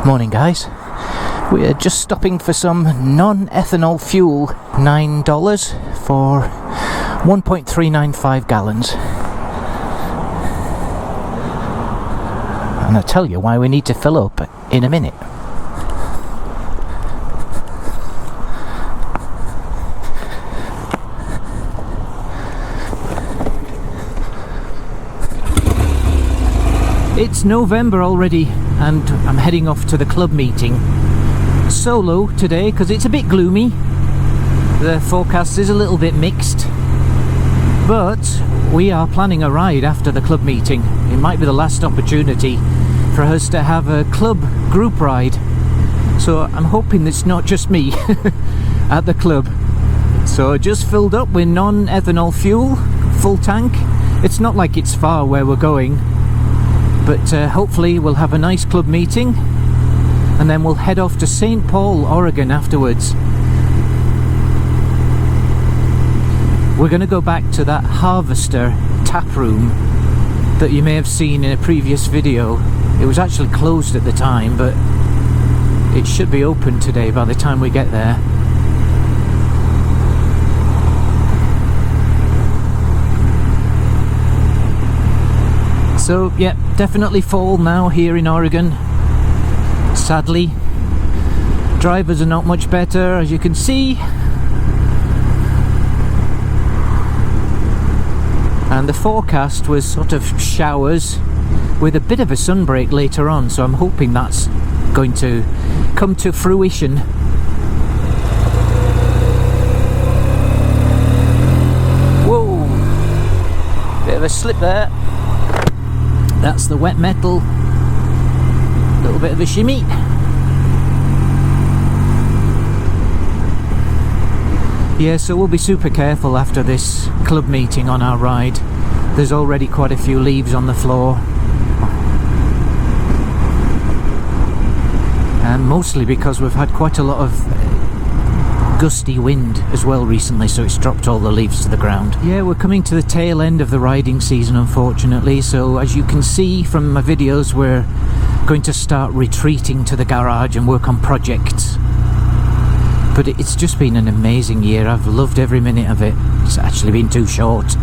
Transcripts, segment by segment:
Morning guys, we're just stopping for some non-ethanol fuel, $9 for 1.395 gallons. And I'll tell you why we need to fill up in a minute. It's November already and I'm heading off to the club meeting. Solo today because it's a bit gloomy. The forecast is a little bit mixed. But we are planning a ride after the club meeting. It might be the last opportunity for us to have a club group ride. So I'm hoping it's not just me at the club. So I just filled up with non-ethanol fuel, full tank. It's not like it's far where we're going. But hopefully we'll have a nice club meeting and then we'll head off to St. Paul, Oregon afterwards. We're going to go back to that Harvester tap room that you may have seen in a previous video. It was actually closed at the time, but it should be open today by the time we get there. So yeah, definitely fall now here in Oregon. Sadly, drivers are not much better, as you can see. And the forecast was sort of showers with a bit of a sunbreak later on, so I'm hoping that's going to come to fruition. Whoa! Bit of a slip there. That's the wet metal. A little bit of a shimmy. Yeah, so we'll be super careful after this club meeting on our ride. There's already quite a few leaves on the floor. And mostly because we've had quite a lot of gusty wind as well recently, so it's dropped all the leaves to the ground. Yeah, we're coming to the tail end of the riding season, unfortunately, so as you can see from my videos, we're going to start retreating to the garage and work on projects. But it's just been an amazing year. I've loved every minute of it. It's actually been too short.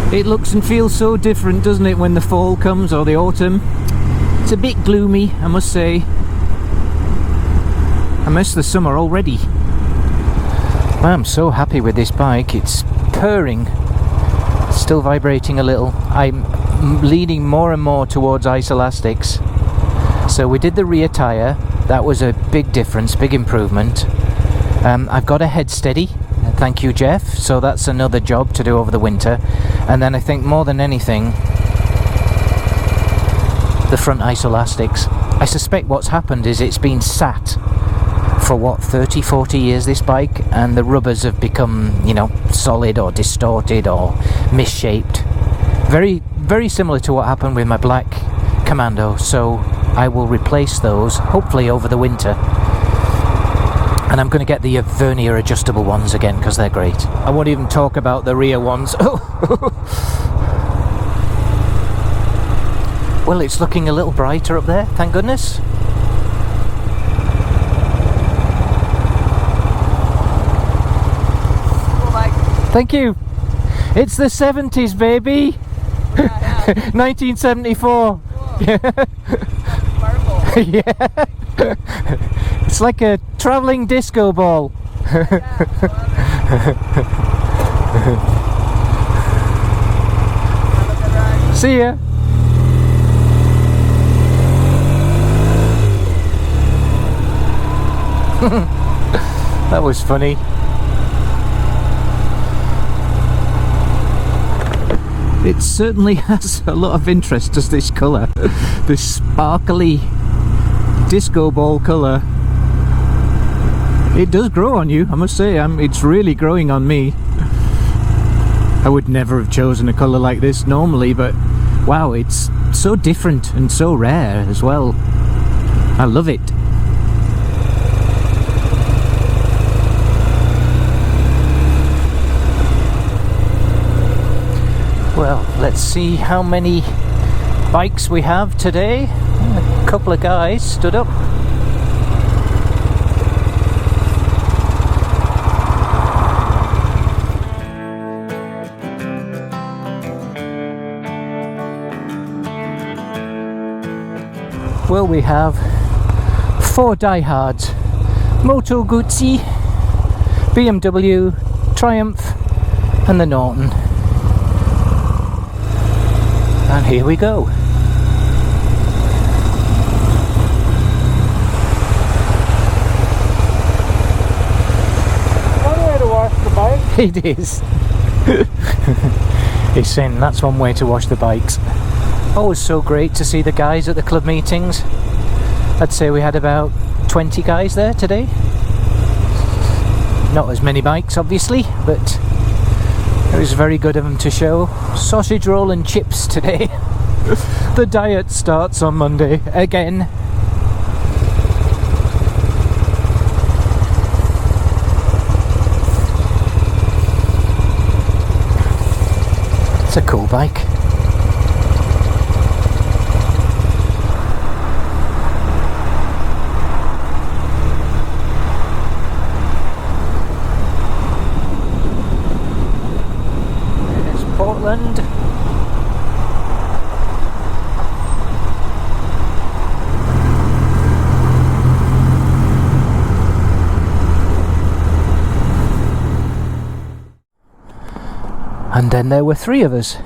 It looks and feels so different, doesn't it, when the fall comes or the autumn? It's a bit gloomy, I must say. I miss the summer already. I'm so happy with this bike. It's purring, still vibrating a little. I'm leaning more and more towards ice elastics. So we did the rear tyre. That was a big difference, big improvement. I've got a head steady. Thank you, Jeff. So that's another job to do over the winter. And then I think more than anything, the front ice elastics. I suspect what's happened is it's been sat for what, 30-40 years, this bike, and the rubbers have become, you know, solid or distorted or misshaped. Very, very similar to what happened with my black Commando. So I will replace those hopefully over the winter. And I'm going to get the vernier adjustable ones again because they're great. I won't even talk about the rear ones. Well, it's looking a little brighter up there, thank goodness. Thank you. It's the 70s, baby. Yeah. 1974. Cool. Yeah. Yeah. It's like a travelling disco ball. See ya. That was funny. It certainly has a lot of interest, does this colour. This sparkly disco ball colour. It does grow on you, I must say. It's really growing on me. I would never have chosen a colour like this normally, but wow, it's so different and so rare as well. I love it. Well, let's see how many bikes we have today. A couple of guys stood up. Well, we have 4 diehards: Moto Guzzi, BMW, Triumph and the Norton. And here we go. One way to wash the bike. It is. He's saying that's one way to wash the bikes. Always so great to see the guys at the club meetings. I'd say we had about 20 guys there today. Not as many bikes obviously, but it was very good of them to show. Sausage roll and chips today. The diet starts on Monday again. It's a cool bike. Portland. And then there were 3 of us.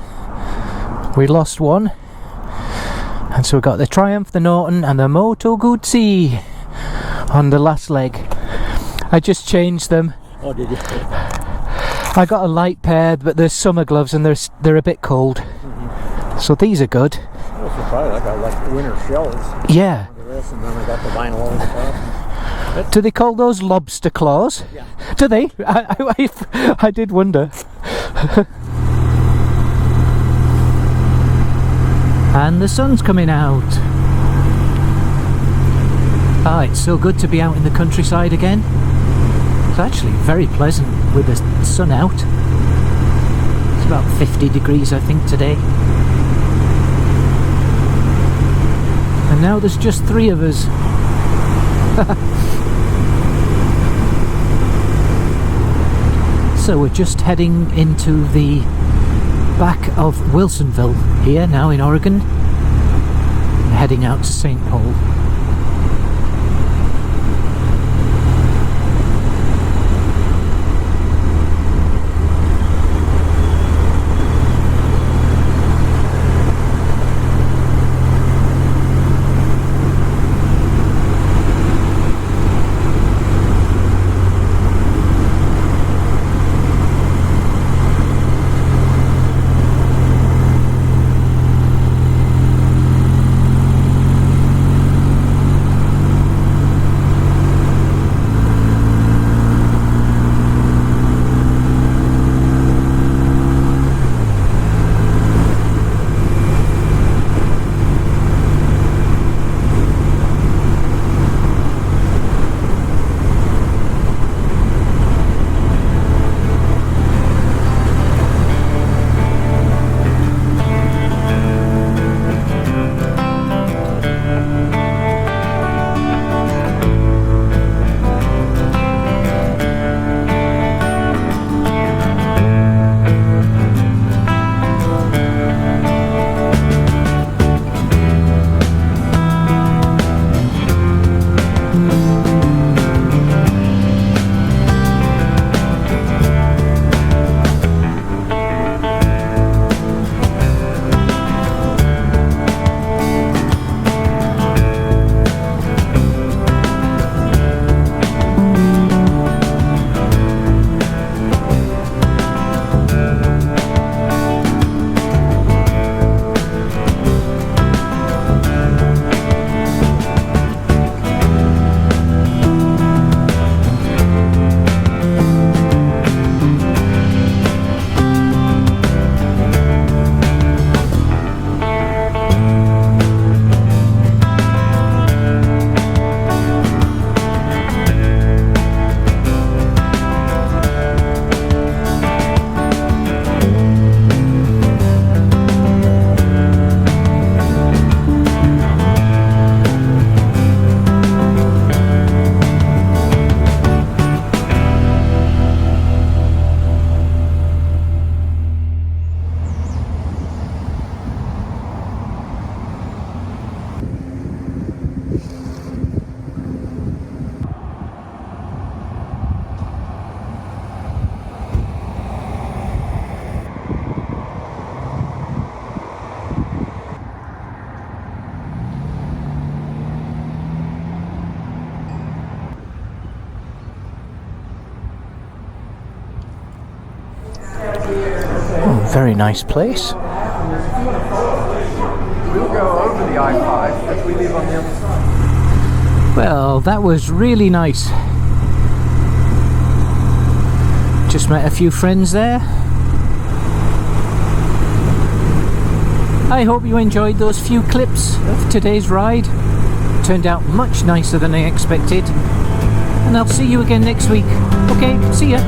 We lost one, and so we got the Triumph, the Norton and the Moto Guzzi on the last leg. I just changed them. Oh, did you? I got a light pair, but they're summer gloves and they're a bit cold. Mm-hmm. So these are good. I was surprised. I got like winter shells. Yeah. This, and then I got the vinyl over the top. Do they call those lobster claws? Yeah. Do they? I did wonder. And the sun's coming out. Ah, it's so good to be out in the countryside again. It's actually very pleasant with the sun out. It's about 50 degrees I think today. And now there's just 3 of us. So we're just heading into the back of Wilsonville here now in Oregon. Heading out to St. Paul. Very nice place. We'll go over the I-5 because we live on the other side. Well, that was really nice. Just met a few friends there. I hope you enjoyed those few clips of today's ride. Turned out much nicer than I expected. And I'll see you again next week. Okay, see ya.